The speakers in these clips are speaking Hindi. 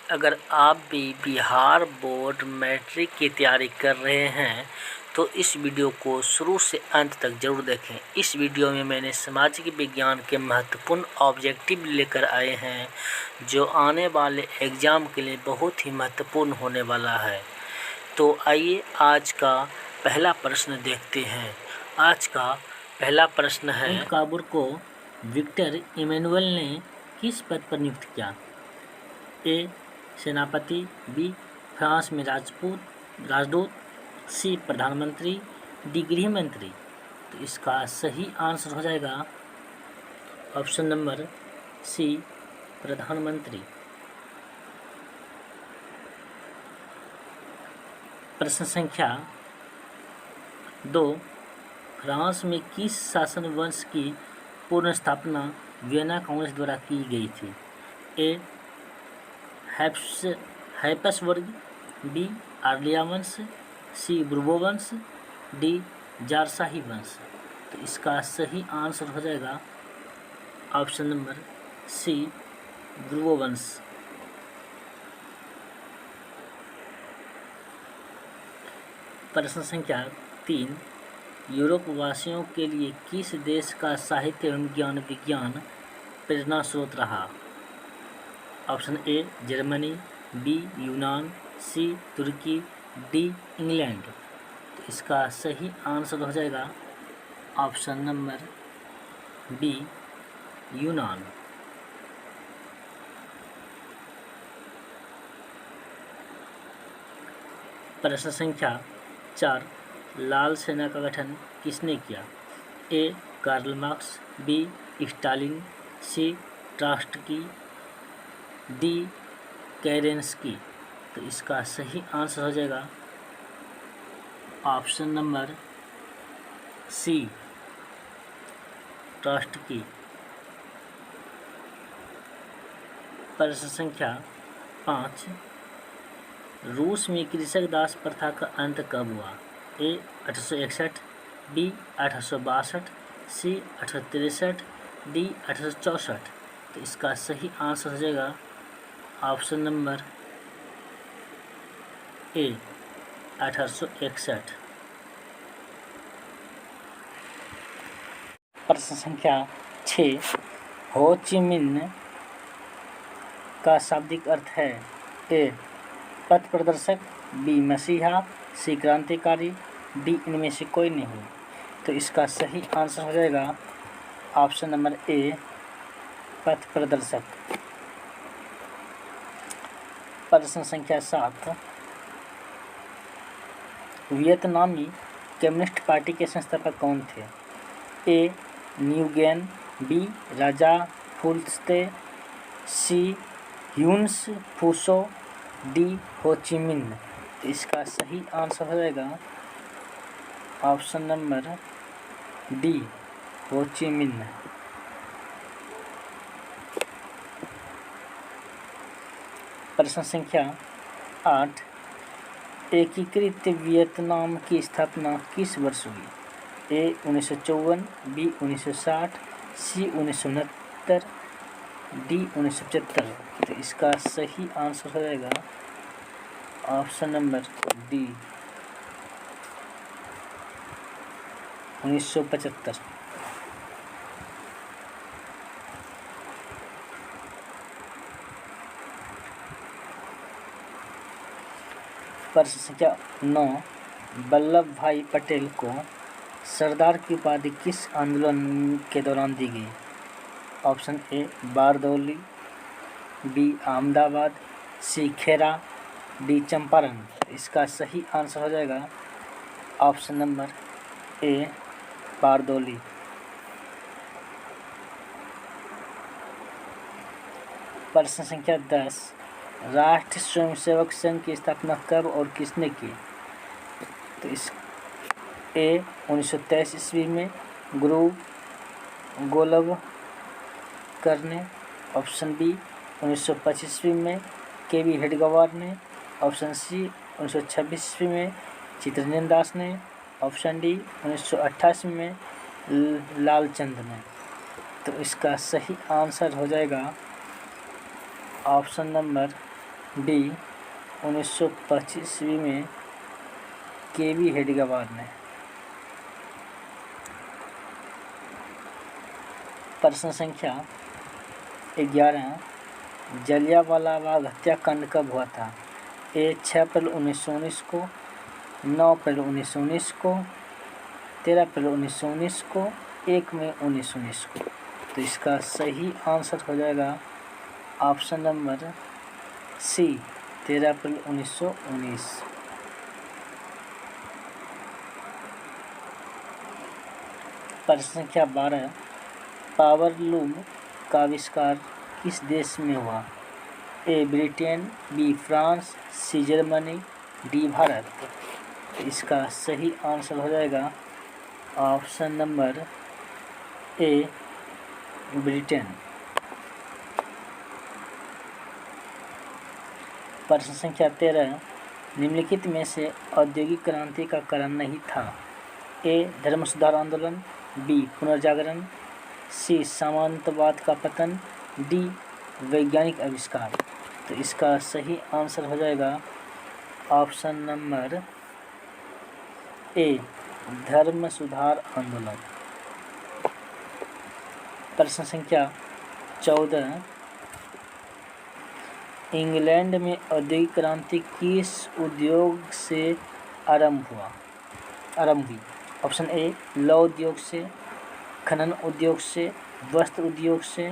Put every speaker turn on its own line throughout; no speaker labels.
अगर आप भी बिहार बोर्ड मैट्रिक की तैयारी कर रहे हैं तो इस वीडियो को शुरू से अंत तक जरूर देखें। इस वीडियो में मैंने सामाजिक विज्ञान के महत्वपूर्ण ऑब्जेक्टिव लेकर आए हैं जो आने वाले एग्ज़ाम के लिए बहुत ही महत्वपूर्ण होने वाला है। तो आइए आज का पहला प्रश्न देखते हैं। आज का पहला प्रश्न है, काबुर को विक्टर इमैनुअल ने किस पद पर नियुक्त किया? ए सेनापति, बी फ्रांस में राजदूत, सी प्रधानमंत्री, डी गृह मंत्री। तो इसका सही आंसर हो जाएगा ऑप्शन नंबर सी प्रधानमंत्री। प्रश्न संख्या 2, फ्रांस में किस शासन वंश की पूर्ण स्थापना वियना कांग्रेस द्वारा की गई थी? ए हैप्सबर्ग, बी आर्लिया वंश, सी बुर्बो वंश, डी जारशाही वंश। तो इसका सही आंसर हो जाएगा ऑप्शन नंबर सी बुर्बो वंश। प्रश्न संख्या 3, यूरोप वासियों के लिए किस देश का साहित्य एवं ज्ञान विज्ञान प्रेरणा स्रोत रहा? ऑप्शन ए जर्मनी, बी यूनान, सी तुर्की, डी इंग्लैंड। तो इसका सही आंसर हो जाएगा ऑप्शन नंबर बी यूनान। प्रश्न संख्या 4, लाल सेना का गठन किसने किया? A Karl Marx, B Stalin, C Trotsky, D केरेंस्की। तो इसका सही आंसर हो जाएगा ऑप्शन नंबर सी ट्रॉट्स्की। प्रश्न संख्या 5, रूस में कृषक दास प्रथा का अंत कब हुआ? ए 1861, बी 1862, सी 1863, डी 1864। तो इसका सही आंसर हो जाएगा ऑप्शन नंबर ए 1861। प्रश्न संख्या 6, हो ची मिन्ह का शाब्दिक अर्थ है? ए पथ प्रदर्शक, बी मसीहा, सी क्रांतिकारी, डी इनमें से कोई नहीं। तो इसका सही आंसर हो जाएगा ऑप्शन नंबर ए पथ प्रदर्शक। प्रश्न संख्या 7, वियतनामी कम्युनिस्ट पार्टी के संस्थापक कौन थे? ए न्यूगेन, बी राजा फुल्स्ते, सी ह्यून्स फूसो, डी हो ची मिन्ह। तो इसका सही आंसर हो जाएगा ऑप्शन नंबर डी हो ची मिन्ह। प्रश्न संख्या 8, एकीकृत वियतनाम की स्थापना किस वर्ष हुई? ए 1954, बी 1960, सी 1969, डी 1975। तो इसका सही आंसर हो जाएगा ऑप्शन नंबर डी 1975। प्रश्न संख्या 9, वल्लभ भाई पटेल को सरदार की उपाधि किस आंदोलन के दौरान दी गई? Option A Bardoli, B Ahmedabad, C Kheda, D Champaran. इसका सही आंसर हो जाएगा ऑप्शन नंबर ए बारदौली। प्रश्न संख्या 10, राष्ट्रीय स्वयंसेवक संघ की स्थापना कब और किसने की? तो इस ए 1923 ईस्वी में गुरु गोलवलकर ने, ऑप्शन बी 1925 ईस्वी में के.वी. हेडगेवार ने, ऑप्शन सी 1926 ईस्वी में चित्तरंजन दास ने, ऑप्शन डी 1988 में लालचंद ने। तो इसका सही आंसर हो जाएगा ऑप्शन नंबर डी 1925 ईस्वी में केवी हेडगेवार ने। प्रश्न संख्या 11, जलियांवाला बाग हत्याकांड कब हुआ था? ए 6 अप्रैल 1919 को, 9 अप्रैल 1919 को, 13 अप्रैल 1919 को, 1 मई 1919 को। तो इसका सही आंसर हो जाएगा ऑप्शन नंबर सी, 13 अप्रैल 1919। प्रश्न संख्या 12, पावर लूम का आविष्कार किस देश में हुआ? A Britain, B France, C Germany, D Bharat. इसका सही आंसर हो जाएगा ऑप्शन नंबर ए, ब्रिटेन। प्रश्न संख्या 13, निम्नलिखित में से औद्योगिक क्रांति का कारण नहीं था? ए धर्म सुधार आंदोलन, बी पुनर्जागरण, सी सामंतवाद का पतन, डी वैज्ञानिक आविष्कार। तो इसका सही आंसर हो जाएगा ऑप्शन नंबर ए, धर्म सुधार आंदोलन। प्रश्न संख्या 14, इंग्लैंड में औद्योगिक क्रांति किस उद्योग से आरंभ हुई? ऑप्शन ए लौह उद्योग से, खनन उद्योग से, वस्त्र उद्योग से,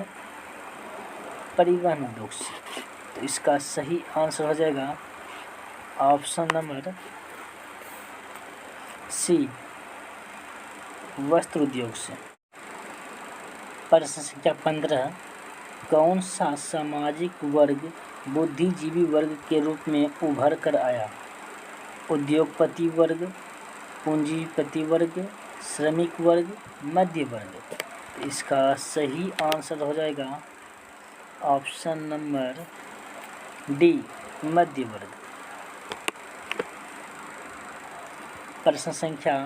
परिवहन उद्योग से। तो इसका सही आंसर हो जाएगा ऑप्शन नंबर सी, वस्त्र उद्योग से। प्रश्न संख्या 15, कौन सा सामाजिक वर्ग बुद्धिजीवी वर्ग के रूप में उभर कर आया? उद्योगपति वर्ग, पूंजीपति वर्ग, श्रमिक वर्ग, मध्य वर्ग। इसका सही आंसर हो जाएगा ऑप्शन नंबर डी, मध्य वर्ग। प्रश्न संख्या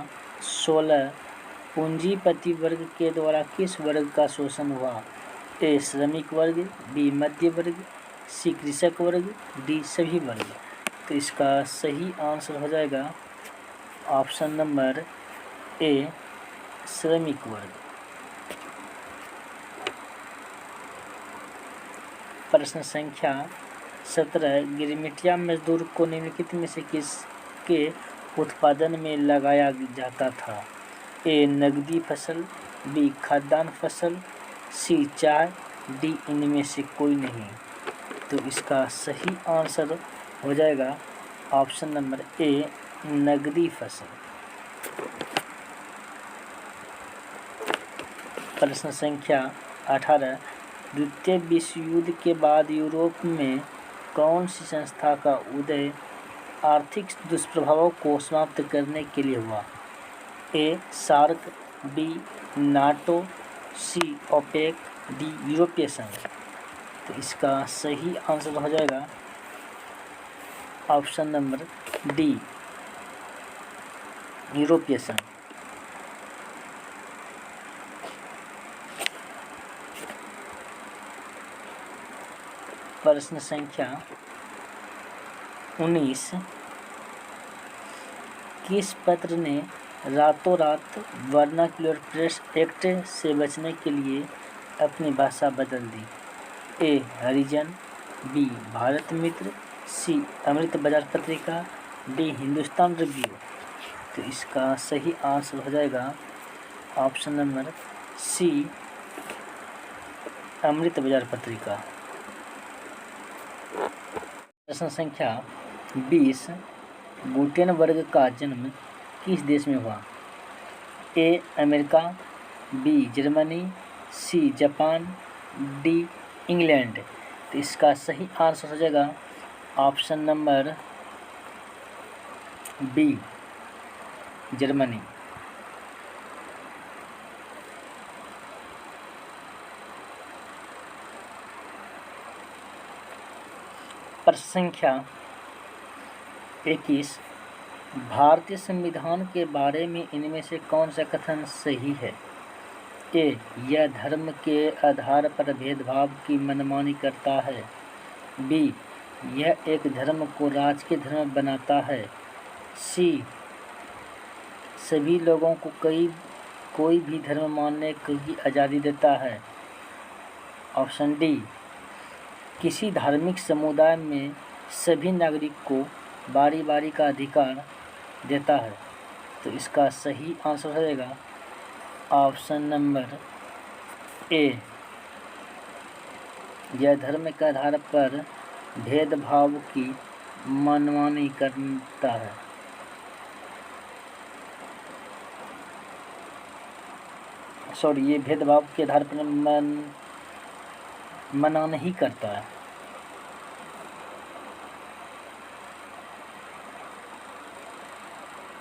16, पूंजीपति वर्ग के द्वारा किस वर्ग का शोषण हुआ? ए श्रमिक वर्ग, बी मध्य वर्ग, सी कृषक वर्ग, डी सभी वर्ग। तो इसका सही आंसर हो जाएगा ऑप्शन नंबर ए, श्रमिक वर्ग। प्रश्न संख्या 17, गिरमिटिया मजदूर को निम्नलिखित में से किसके उत्पादन में लगाया जाता था? ए नगदी फसल, बी खाद्यान्न फसल, सी चाय, डी इनमें से कोई नहीं। तो इसका सही आंसर हो जाएगा ऑप्शन नंबर ए, नगदी फसल। प्रश्न संख्या 18, द्वितीय विश्व युद्ध के बाद यूरोप में कौन सी संस्था का उदय आर्थिक दुष्प्रभावों को समाप्त करने के लिए हुआ? ए सार्क, बी नाटो, सी ओपेक, डी यूरोपीय संघ। तो इसका सही आंसर हो जाएगा ऑप्शन नंबर डी, यूरोपीय संघ। प्रश्न संख्या 19, किस पत्र ने रातों रात वर्नाक्युलर प्रेस एक्ट से बचने के लिए अपनी भाषा बदल दी? ए हरिजन, बी भारत मित्र, सी अमृत बाजार पत्रिका, डी हिंदुस्तान रिव्यू। तो इसका सही आंसर हो जाएगा ऑप्शन नंबर सी, अमृत बाजार पत्रिका। प्रश्न संख्या 20, गुटेनबर्ग का जन्म किस देश में हुआ? A America, B Germany, C Japan, D England. तो इसका सही आंसर हो जाएगा ऑप्शन नंबर बी, जर्मनी। प्रश्न संख्या 21, भारतीय संविधान के बारे में इनमें से कौन सा कथन सही है? ए यह धर्म के आधार पर भेदभाव की मनमानी करता है, बी यह एक धर्म को राजकीय धर्म बनाता है। सी, सभी लोगों को कोई भी धर्म मानने की आज़ादी देता है। ऑप्शन डी, किसी धार्मिक समुदाय में सभी नागरिक को बारी बारी का अधिकार देता है। तो इसका सही आंसर हो जाएगा ऑप्शन नंबर ए, यह धर्म के आधार पर भेदभाव की मनमानी करता है। ये भेदभाव के आधार पर मना नहीं करता है।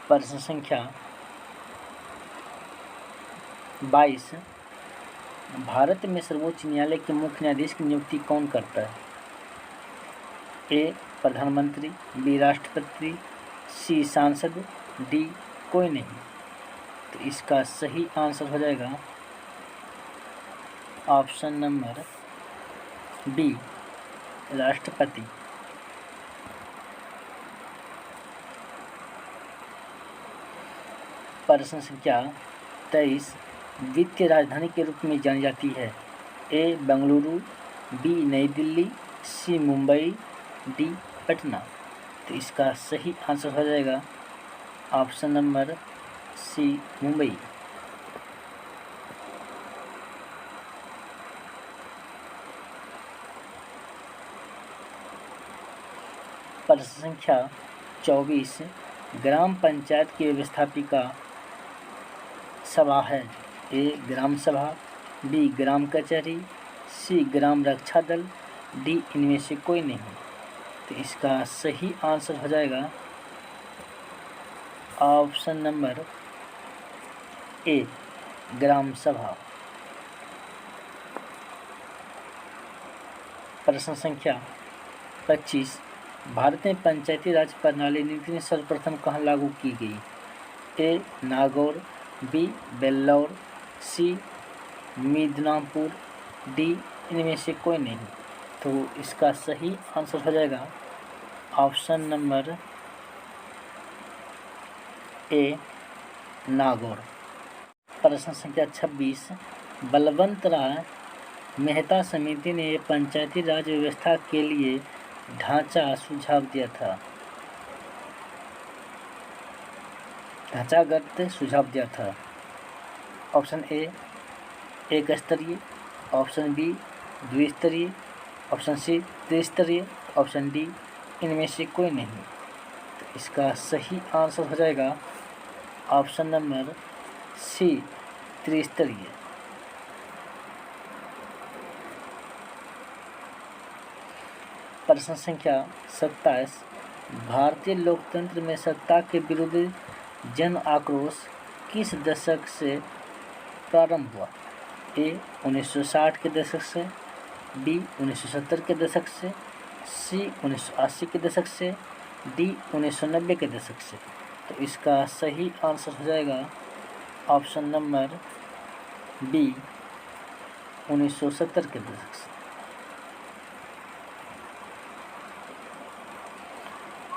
प्रश्न संख्या 22, भारत में सर्वोच्च न्यायालय के मुख्य न्यायाधीश की नियुक्ति कौन करता है? ए, प्रधानमंत्री, बी, राष्ट्रपति, सी, सांसद, डी, कोई नहीं। तो इसका सही आंसर हो जाएगा ऑप्शन नंबर बी, राष्ट्रपति। प्रश्न संख्या 23, वित्तीय राजधानी के रूप में जानी जाती है। ए, बेंगलुरु, बी, नई दिल्ली, सी, मुंबई, डी, पटना। तो इसका सही आंसर हो जाएगा ऑप्शन नंबर सी, मुंबई। प्रश्न संख्या 24, ग्राम पंचायत की व्यवस्थापिका सभा है। ए, ग्राम सभा, बी, ग्राम कचहरी, सी, ग्राम रक्षा दल, डी, इनमें से कोई नहीं। तो इसका सही आंसर हो जाएगा ऑप्शन नंबर ए, ग्राम सभा। प्रश्न संख्या 25, भारत में पंचायती राज प्रणाली नीति सर्वप्रथम कहाँ लागू की गई? ए, नागौर, बी, बेल्लौर, सी, मिदनापुर, डी, इनमें से कोई नहीं। तो इसका सही आंसर हो जाएगा ऑप्शन नंबर ए, नागौर। प्रश्न संख्या 26, बलवंत राय मेहता समिति ने पंचायती राज व्यवस्था के लिए ढांचा सुझाव दिया था। ढांचागत सुझाव दिया था। ऑप्शन ए, एक स्तरीय, ऑप्शन बी, द्विस्तरीय, ऑप्शन सी, त्रिस्तरीय, ऑप्शन डी, इनमें से कोई नहीं। तो इसका सही आंसर हो जाएगा ऑप्शन नंबर सी, त्रिस्तरीय। प्रश्न संख्या 27, भारतीय लोकतंत्र में सत्ता के विरुद्ध जन आक्रोश किस दशक से प्रारंभ हुआ? ए, 1960 के दशक से, बी, 1970 के दशक से, सी, 1980 के दशक से, डी, 1990 के दशक से। तो इसका सही आंसर हो जाएगा ऑप्शन नंबर बी, 1970 के दशक से।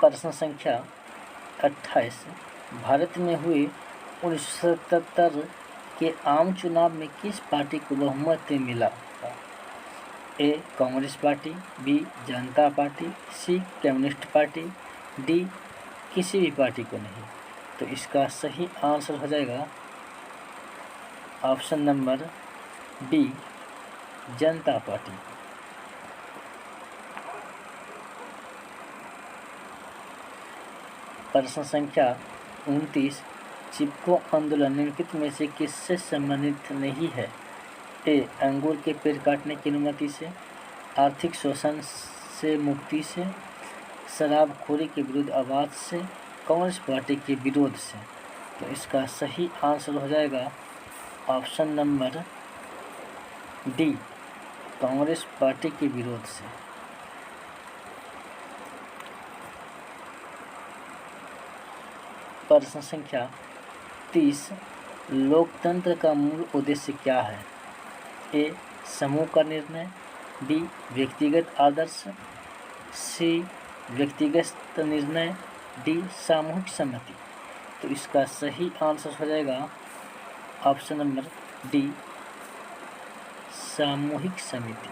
प्रश्न संख्या 28, भारत में हुए 1977 के आम चुनाव में किस पार्टी को बहुमत मिला? ए, कांग्रेस पार्टी, बी, जनता पार्टी, सी, कम्युनिस्ट पार्टी, डी, किसी भी पार्टी को नहीं। तो इसका सही आंसर हो जाएगा ऑप्शन नंबर बी, जनता पार्टी। प्रश्न संख्या 29, चिपको आंदोलन निम्नलिखित में से किससे संबंधित नहीं है? ए, अंगूर के पेड़ काटने की अनुमति से, आर्थिक शोषण से मुक्ति से, शराबखोरी के विरुद्ध आवाज से, कांग्रेस पार्टी के विरोध से। तो इसका सही आंसर हो जाएगा option number D, Congress party के विरोध से। प्रश्न संख्या 30, लोकतंत्र का मूल उद्देश्य क्या है? ए, समूह का निर्णय, बी, व्यक्तिगत आदर्श, सी व्यक्तिगत निर्णय, डी सामूहिक सहमति। तो इसका सही आंसर हो जाएगा ऑप्शन नंबर डी सामूहिक समिति।